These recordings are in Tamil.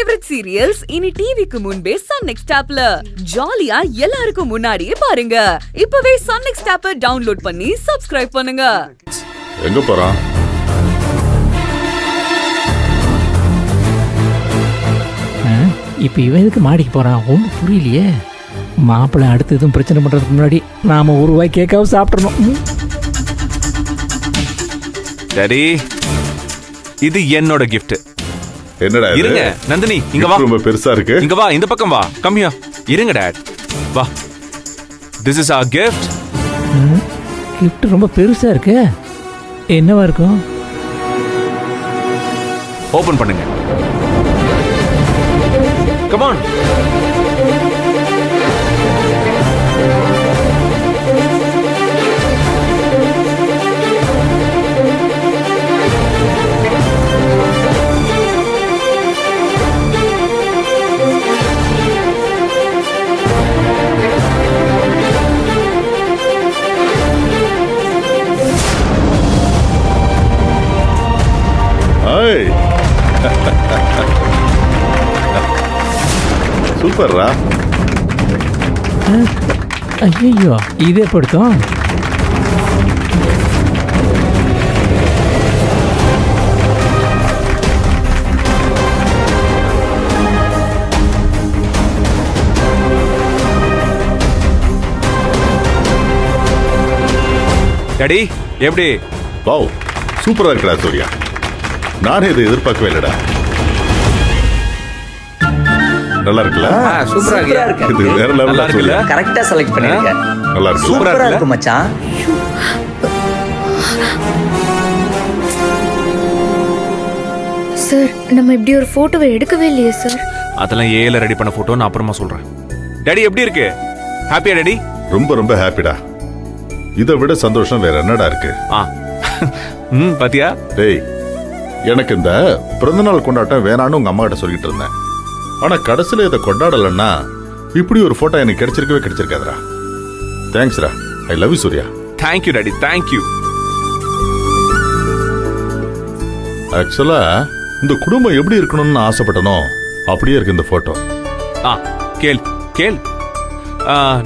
ஃபேவரட் சீரியல்ஸ் இனி டிவிக்கு முன்பே சன் நெக்ஸ்ட் ஆப்ல ஜாலியா எல்லாருக்கும் முன்னாடியே பாருங்க. இப்பவே சன் நெக்ஸ்ட் ஆப்பை டவுன்லோட் பண்ணி சப்ஸ்கிரைப் பண்ணுங்க. எங்க போறான்? இப்ப இவன் எதுக்கு மாடிக்கு போறான்? ஒன்றும் புரியலையே. மாப்பிள்ளை அடுத்து எதுவும் பிரச்சனை பண்றதுக்கு முன்னாடி நாம ஒரு ரூபாய் கேக்காவும் சாப்பிடணும். சரி, இது என்னோட கிஃப்ட். என்னடா இருங்க நந்தினி, இங்க வா. ரொம்ப பெருசா இருக்கு. இங்க வா, இந்த பக்கம் வா. Come here. இருங்க டாட், வா. This is our gift. Gift ரொம்ப பெருசா இருக்கு. என்னவா இருக்கும்? ஓபன் பண்ணுங்க. Come on. சூப்பர்ரா. ஐயோ, இதே படுத்தோம். டாடி எப்படி? வாவ், சூப்பரா இருக்குடா சூர்யா. நானே இதை எதிர்பார்க்கவே இல்லடா. நல்லா இருக்குல்ல? சூப்பரா இருக்கு. இது வேற நல்லா லெவல்ல இருக்குல்ல? சூர்யா. கரெக்ட்டா செலக்ட் பண்ணிருக்க. நல்லா இருக்கு. சூப்பரா இருக்கு மச்சான். சார், நம்ம இப்படி ஒரு போட்டோவை எடுக்கவே இல்லையே சார். அதெல்லாம் ஏல ரெடி பண்ண போட்டோ நான் அப்புறமா சொல்றேன். டாடி எப்படி இருக்கு? ஹாப்பியா டாடி? ரொம்ப ரொம்ப ஹாப்பிடா. இதை விட சந்தோஷம் வேற என்னடா இருக்கு? பாத்தியா? டேய், எனக்கு இந்த பிறந்தநாள் கொண்டாட்டம் வேணான்னு உங்க அம்மா கிட்ட சொல்லிட்டு இருந்தேன். ஆனா கடைசியில இதை கொண்டாடலன்னா இப்படி ஒரு போட்டோ எனக்கு கிடைச்சிருக்காதுடா. தேங்க்ஸ்ரா. I love you Surya. Thank you daddy, thank you. ஆக்சுவலா இந்த குடும்பம் எப்படி இருக்கணும்னு ஆசைப்பட்டனோ அப்படியே இருக்கு இந்த போட்டோ. கேள் கேள்.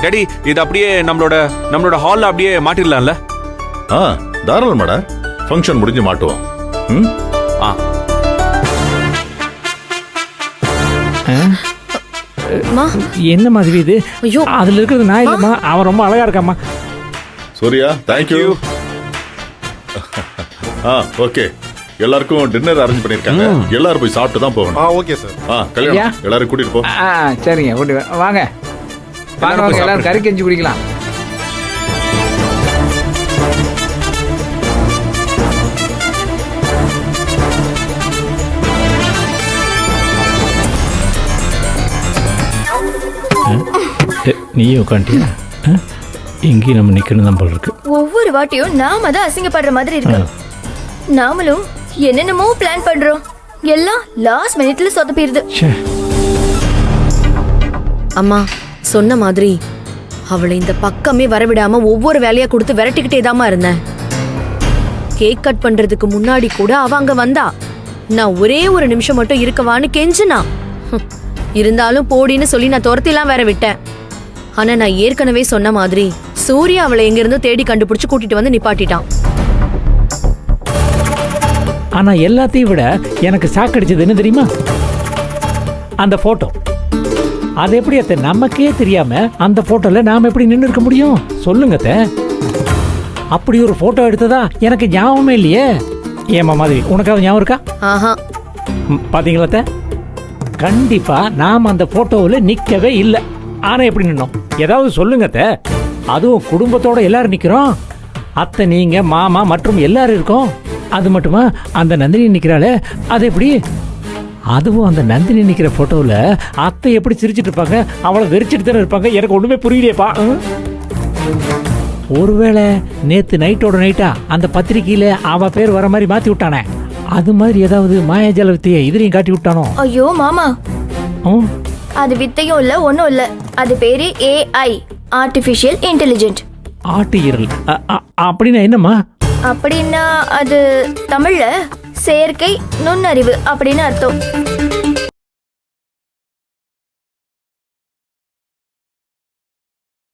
டாடி, இது அப்படியே நம்மளோட ஹால்ல அப்படியே மாட்டிடலாம்ல? தாராளமாடா. ஃபங்க்ஷன் முடிஞ்சு மாட்டுவோம். என்ன மாதிரி இது? ஐயோ, அதுல இருக்கிறது நான் இல்லம்மா. அவன் ரொம்ப அழகா இருக்காம்மா. சூர்யா, தேங்க்யூ. ஓகே, எல்லாருக்கும் டின்னர் அரேஞ்ச் பண்ணிருக்காங்க. எல்லாரும் போய் சாப்பிட்டு தான் போகணும். Okay sir. கல்யாணம் எல்லாரும் கூட்டிட்டு போ. சரிங்க, கூட்டி வாங்க. வாங்க, எல்லாரும் கறி கஞ்சி குடிக்கலாம். நீயும் உட்காந்துட்டியா? எங்கேயும் நம்ம நிக்கணும் தான் போல இருக்கு. ஒவ்வொரு வாட்டியும் நாம தான் அசிங்கப்படுற மாதிரி இருக்கு. நாமளும் என்னென்னமோ பிளான் பண்றோம், எல்லாம் லாஸ்ட் மினிட்ல சொதப்பிடுது. அம்மா சொன்ன மாதிரி அவளை இந்த பக்கமே வரவிடாம ஒவ்வொரு வேலையா கொடுத்து விரட்டிக்கிட்டே தாமா இருந்தேன். கேக் கட் பண்றதுக்கு முன்னாடி கூட அவ அங்க வந்தா. நான் ஒரே ஒரு நிமிஷம் மட்டும் இருக்கவான்னு கெஞ்சுனா. இருந்தாலும் போடின்னு சொல்லி நான் துரத்திலாம் வேற விட்டேன். ஆனா நான் ஏற்கனவே சொன்ன மாதிரி சூர்யா அவளை எங்க இருந்தோ தேடி கண்டுபிடிச்சு கூட்டிட்டு வந்து நிப்பாட்டிட்டான். ஆனா எல்லாத்தையும் விட எனக்கு சாக்கடிச்சது என்ன தெரியுமா? அந்த போட்டோ. அது எப்படி அத்தை நமக்கே தெரியாம அந்த போட்டோல நாம எப்படி நின்று இருக்க முடியும்? சொல்லுங்க அத்தை. அப்படி ஒரு போட்டோ எடுத்ததா எனக்கு ஞாபகமே இல்லையே. ஏமா மாதிரி உனக்காவது ஞாபகம் இருக்கா? ஆஹா, பாத்தீங்களா அத்தை? கண்டிப்பா நாம அந்த போட்டோவில் நிக்கவே இல்லை. ஆனா எப்படி நின்னோம்? ஏதாவது சொல்லுங்க அத்தை. அதுவும் குடும்பத்தோட எல்லாரும் நிக்கிறோம். அத்தை, நீங்க, மாமா மற்றும் எல்லாரும் இருக்கோம். அது மட்டுமா, அந்த நந்தினி நிக்கிறாளே, அது எப்படி? அதுவும் அந்த நந்தினி நிக்கிற போட்டோவில் அத்தை எப்படி சிரிச்சிட்டு இருப்பாங்க, அவளை வெறிச்சிட்டு தானே இருப்பாங்க. எனக்கு ஒண்ணுமே புரியலையேப்பா. ஒருவேளை நேத்து நைட்டோட நைட்டா அந்த பத்திரிக்கையில அவ பேர் வர மாதிரி மாத்தி விட்டானே, அது மாதிரி ஏதாவது மாயாஜால வித்தையை இதுலையும் காட்டி விட்டானோ? ஐயோ மாமா, அது வித்தையும் இல்ல ஒன்னும் இல்ல. அது பேரு AI, ஆர்டிபிஷியல் இன்டெலிஜென்ட். ஆர்டிபிஷியல் அப்படின்னா என்னம்மா? அப்படின்னா அது தமிழ்ல செயற்கை நுண்ணறிவு அப்படின்னு அர்த்தம்.